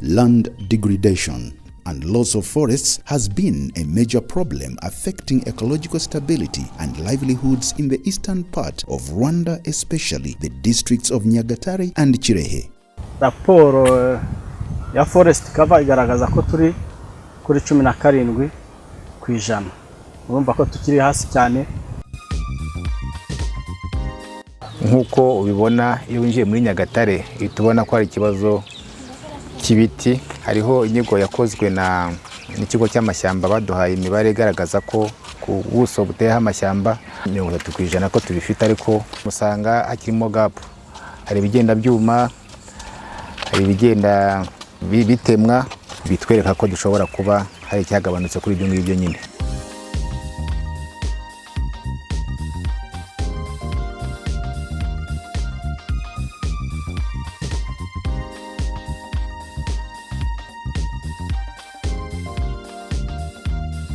Land degradation and loss of forests has been a major problem affecting ecological stability and livelihoods in the eastern part of Rwanda, especially the districts of Nyagatare and Kirehe. Raporo ya forest cover igaragaza ko turi kuri 17%. Urumva ko tukiri hasi cyane. Nkuko ubibona iyo winjiye muri Nyagatare tubona ko hari ikibazo cy'ibiti. Hariho inyigo yakozwe n'ikigo cy'amashyamba baduhaye imibare igaragaza ko ku buso buteyeho amashyamba 30% ko tubifite, ariko musanga hakirimo gap. Hari ibigenda byuma, hari ibigenda bitemwa, bitwereka ko dushobora kuba hari icyagabanutse kuri ibyo ngibyo nyine.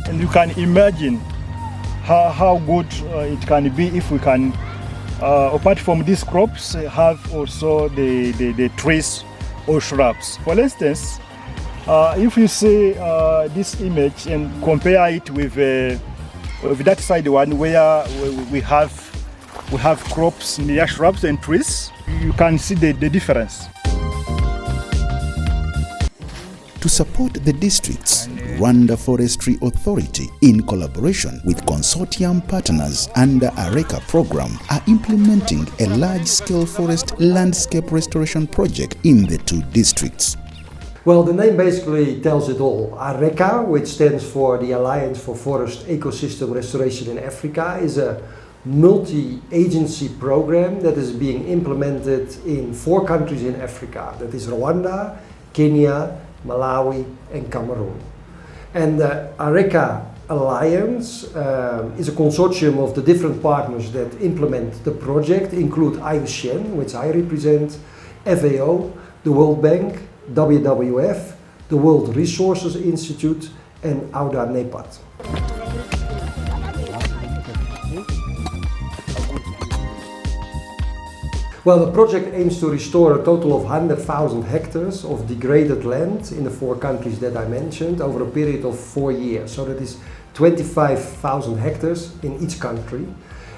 And you can imagine how good it can be if we can, apart from these crops, have also the trees or shrubs. For instance, if you see this image and compare it with that side one where we have crops near shrubs and trees, you can see the difference. To support the districts, Rwanda Forestry Authority, in collaboration with consortium partners under AREECA program, are implementing a large-scale forest landscape restoration project in the two districts. Well, the name basically tells it all. AREECA, which stands for the Alliance for Forest Ecosystem Restoration in Africa, is a multi-agency program that is being implemented in 4 countries in Africa. That is Rwanda, Kenya, Malawi and Cameroon. And the AREECA Alliance is a consortium of the different partners that implement the project, include IUCN, which I represent, FAO, the World Bank, WWF, the World Resources Institute and AUDA-NEPAD. Well, the project aims to restore a total of 100,000 hectares of degraded land in the 4 countries that I mentioned over a period of 4 years. So that is 25,000 hectares in each country.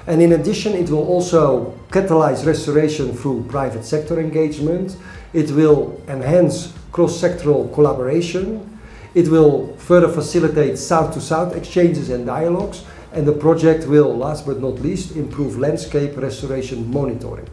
And in addition, it will also catalyze restoration through private sector engagement. It will enhance cross-sectoral collaboration. It will further facilitate south-to-south exchanges and dialogues. And the project will, last but not least, improve landscape restoration monitoring.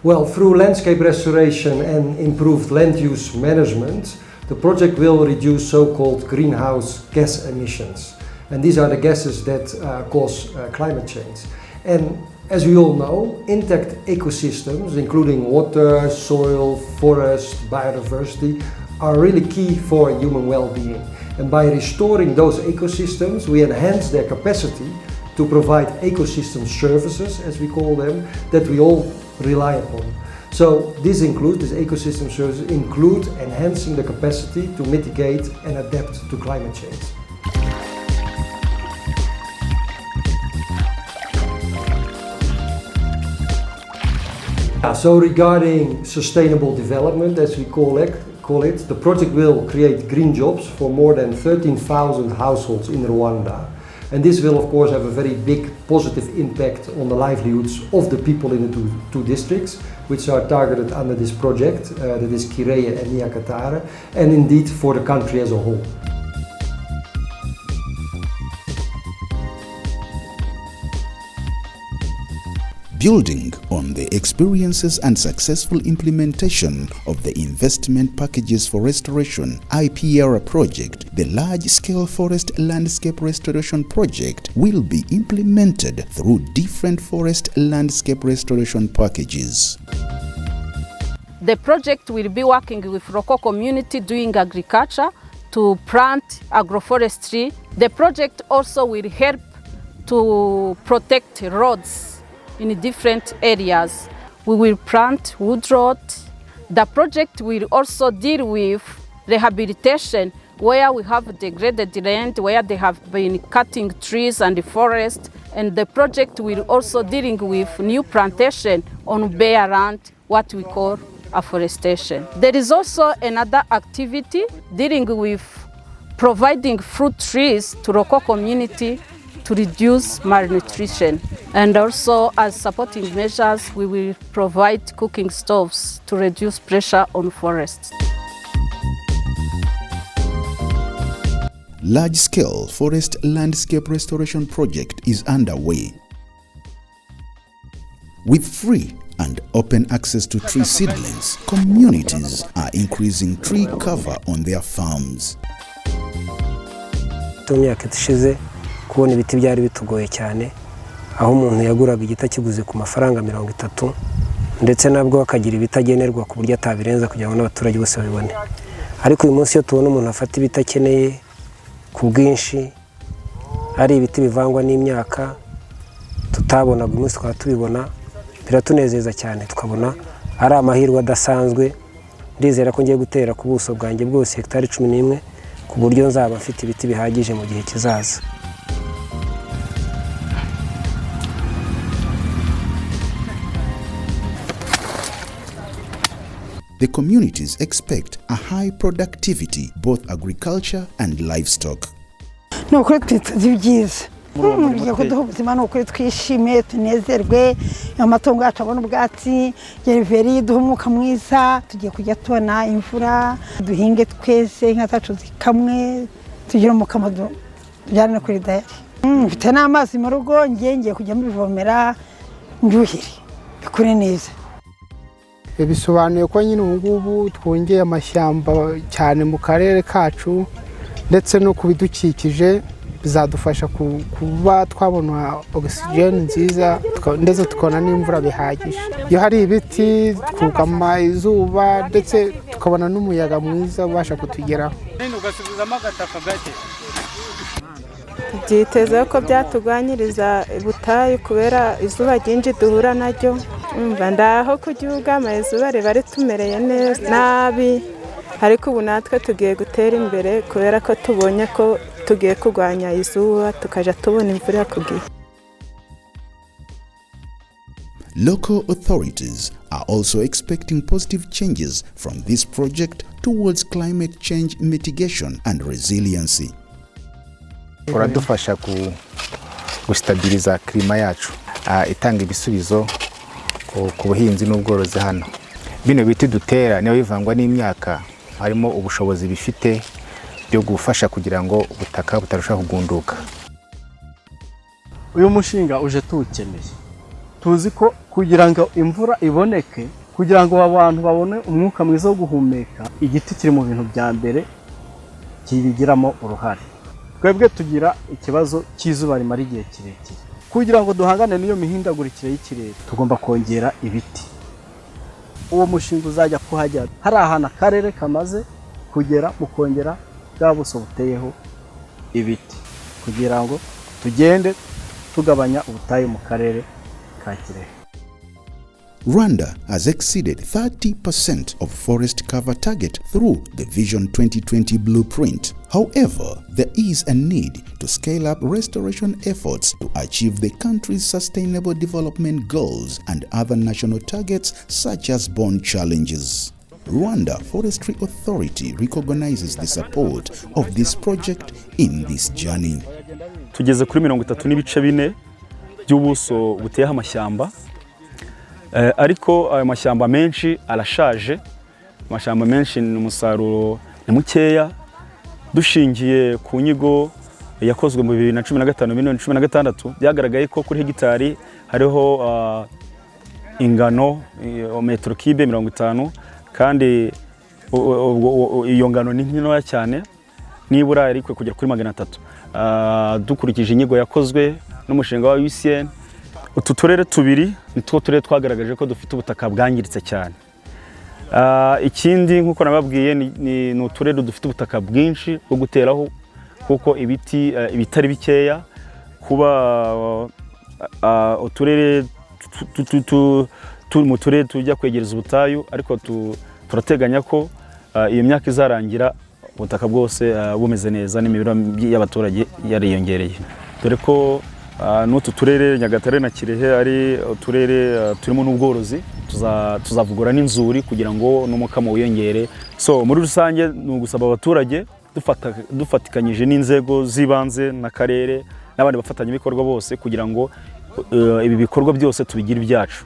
Well, through landscape restoration and improved land use management, the project will reduce so-called greenhouse gas emissions. And these are the gases that cause climate change. And as we all know, intact ecosystems, including water, soil, forest, biodiversity, are really key for human well-being. And by restoring those ecosystems, we enhance their capacity to provide ecosystem services, as we call them, that we all rely upon. So these ecosystem services include enhancing the capacity to mitigate and adapt to climate change. So regarding sustainable development, as we call it, the project will create green jobs for more than 13,000 households in Rwanda. And this will of course have a very big positive impact on the livelihoods of the people in the two districts, which are targeted under this project, that is Kirehe and Nyagatare, and indeed for the country as a whole. Building on the experiences and successful implementation of the Investment Packages for Restoration (IPR) project, the large-scale forest landscape restoration project will be implemented through different forest landscape restoration packages. The project will be working with local community doing agriculture to plant agroforestry. The project also will help to protect roads in different areas. We will plant wood rot. The project will also deal with rehabilitation where we have degraded land, where they have been cutting trees and forest, and the project will also dealing with new plantation on bare land, what we call afforestation. There is also another activity dealing with providing fruit trees to local community to reduce malnutrition. And also as supporting measures, we will provide cooking stoves to reduce pressure on forests. Large-scale forest landscape restoration project is underway. With free and open access to tree seedlings, communities are increasing tree cover on their farms. Kubona ibiti byari bitugoye cyane, aho umuntu yaguraga igiti kiguze ku mafaranga 30, ndetse nabwo akagira ibitagenerwa ku buryo atabirenza kugira ngo n'abaturage bose babibone. Ariko uyu munsi yo tubona umuntu afata ibitakeneye ku bwinshi, ari ibiti bivangwa n'imyaka tutabonaga umunsi twaba tubibona, biratunezeza cyane, tukabona ari amahirwe adasanzwe. Ndizera ko ngiye gutera ku buso bwanjye bwose hectare 11 ku buryo nzaba mfite ibiti bihagije mu gihe kizaza. The communities expect a high productivity, both agriculture and livestock. No kuri twitazibyiza. Mugiye kuduha ubuzima no kuri twishime tunezerwe, amatongo yacu abona ubwatsi, gereveri duha umwuka mwiza, tugiye kujya tubona imvura, duhinge twese inka zacu zikamwe, tugira umukamo byane kuri dayari. Mfite n'amazi mu rugo, ngiye kujya mbivomera nduhire. Bikure neza. Bisobanuye ko nyine ubu twongeye amashyamba cyane mu karere kacu, ndetse no kubidukikije bizadufasha kuba twabona oxygen nziza, ndetse tukabona n'imvura bihagije. Iyo hari ibiti twugama izuba, ndetse tukabona n'umuyaga mwiza ubasha kutugeraho. Byiteze ko byatuganyiriza ubutayu kubera izuba ryinshi duhura naryo. Ndaho ku gihugu amazuba riba ritumereye neza nabi, ariko ubu natwe tugiye gutera imbere kubera ko tubonye ko tugiye kurwanya izuba, tukaja tubona imvura ku gihe. Local authorities are also expecting positive changes from this project towards climate change mitigation and resiliency. Uradufasha gustabiliza klima yacu, itanga ibisubizo ku buhinzi n'ubworozi hano. Bino biti dutera niyo bivangwa n'imyaka, harimo ubushobozi bifite byo gufasha kugira ngo ubutaka butarushaho kugunduka. Uyu mushinga uje tuwukeneye. Tuzi ko kugira ngo imvura iboneke, kugira ngo abantu babone umwuka mwiza wo guhumeka, igiti kiri mu bintu bya mbere kibigiramo uruhare. Twebwe tugira ikibazo cy'izuba rimara igihe kirekire. Kugira ngo duhangane n'iyo mihindagurikire y'ikirere, tugomba kongera ibiti. Uwo mushinga uzajya kuhajya hari ahantu akarere kamaze kugera mu kongera bwa buso buteyeho ibiti, kugira ngo tugende tugabanya ubutayu mu karere ka Kirehe. Rwanda has exceeded 30% of forest cover target through the Vision 2020 blueprint. However, there is a need to scale up restoration efforts to achieve the country's sustainable development goals and other national targets such as bond challenges. Rwanda Forestry Authority recognizes the support of this project in this journey. Tugeze kuri 34 by'ubuso buteyeho amashyamba. Ariko ayo mashyamba menshi arashaje, amashyamba menshi n'umusaruro ni mukeya. Dushingiye ku nyigo yakozwe mu 2015-2016 byagaragaye ko kuri hegitari hariho ingano metero kibe 50, kandi iyo ngano ni ntoya cyane, nibura ariko kugera kuri 300. Dukurikije inyigo yakozwe n'umushinga wa IUCN, utu turere tubiri nitwo turere twagaragaje ko dufite ubutaka bwangiritse cyane. Ikindi nkuko nababwiye ni uturere dufite ubutaka bwinshi bwo guteraho, kuko ibiti bitari bikeya. Kuba uturere mu turere tujya kwegereza ubutayu, ariko turateganya ko iyo myaka izarangira ubutaka bwose bumeze neza n'imibereho y'abaturage yariyongereye, dore ko n'utu turere Nyagatare na Kirehe ari uturere turimo n'ubworozi, tuzavugura n'inzuri kugira ngo n'umukamo wiyongere. So muri rusange ni ugusaba abaturage dufatikanyije n'inzego z'ibanze n'akarere n'abandi bafatanyabikorwa bose kugira ngo ibi bikorwa byose tubigire ibyacu.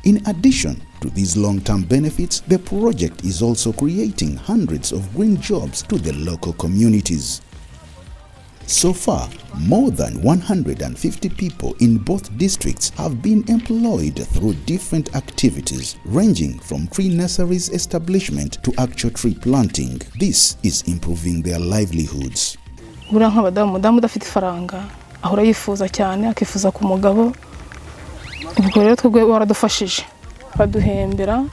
In addition to these long-term benefits, the project is also creating hundreds of green jobs to the local communities. So far, more than 150 people in both districts have been employed through different activities, ranging from tree nurseries establishment to actual tree planting. This is improving their livelihoods. Buriya nk'abadamu udafite ifaranga ahora yifuza cyane, akifuza ku mugabo. Ubwo rero twebwe baradufashije, baduhembera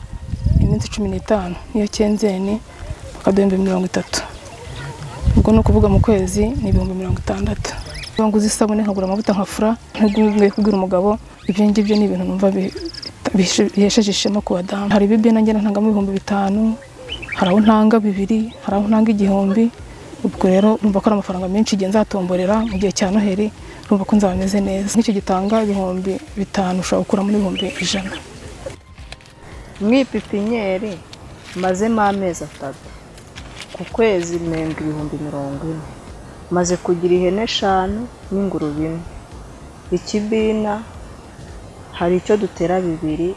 iminsi 15 niyo cyenzeni, bakaduhemba 30. Ubwo no kuvuga mu kwezi ni 60. Banguze isabune nkagura amavuta nkafura, nteguye kubwira umugabo ibyo ngibyo ni ibintu numva bihesheje ishema ku badamu. Hari bibye nanjye ntangamo 5,000, hari aho ntanga 2, hari aho ntanga 1,000. Ubwo rero numva ko ari amafaranga menshi igihe nzatomborera mu gihe cya Noheli, numva ko nzaba meze neza. Nk'icyo gitanga 5,000 ushobora gukura muri 100,000. Mwipipinyeri mazemo amezi 3 ku kwezi mpembwa 40,000. Maze kugira ihene 5 n'ingurube 1. Ikibina hari icyo dutera 2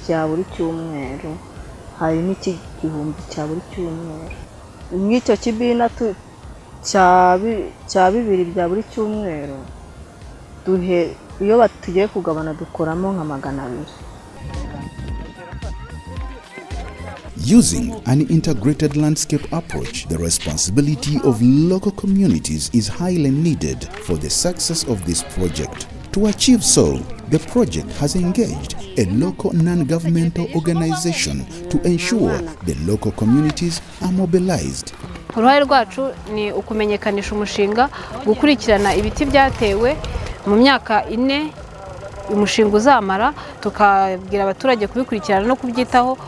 cya buri cyumweru, hari n'ikigihumbi cya buri cyumweru. Nk'icyo kibina cya 2 bya buri cyumweru iyo batugiye kugabana dukoramo nka 200. Using an integrated landscape approach, the responsibility of local communities is highly needed for the success of this project. To achieve so, the project has engaged a local non-governmental organization to ensure the local communities are mobilized. Uruhare rwacu ni ukumenyekanisha umushinga, gukurikirana ibiti byatewe mu myaka 4 umushinga uzamara, tukabwira abaturage kubikurikirana no kubyitaho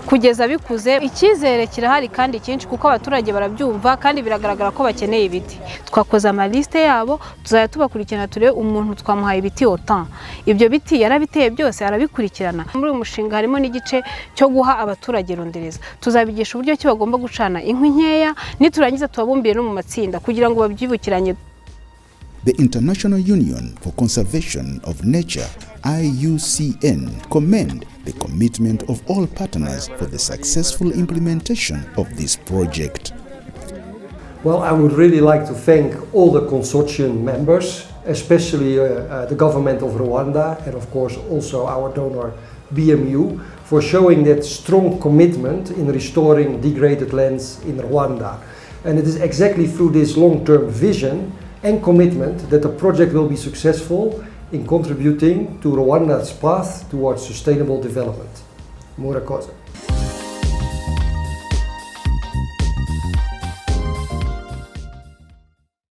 kugeza bikuze. Icyizere kirahari kandi cyinshi kuko abaturage barabyumva kandi biragaragara ko bakeneye ibiti. Twakoze amaliste yabo, tuzaya tubakurikirana turebe umuntu twamuhaye ibiti otan. Ibyo biti yarabiteye byose arabikurikirana. Muri uyu mushinga harimo n'igice cyo guha abaturage rondereza. Tuzabigisha uburyo ki bagomba gucana inkwi nkeya, niturangiza tubabumbire no mu matsinda kugira ngo babyibukiranye. The International Union for Conservation of Nature, IUCN, commend the commitment of all partners for the successful implementation of this project. Well, I would really like to thank all the consortium members, especially the government of Rwanda and of course also our donor BMU, for showing that strong commitment in restoring degraded lands in Rwanda. And it is exactly through this long-term vision and commitment that the project will be successful in contributing to Rwanda's path towards sustainable development. Murakoze.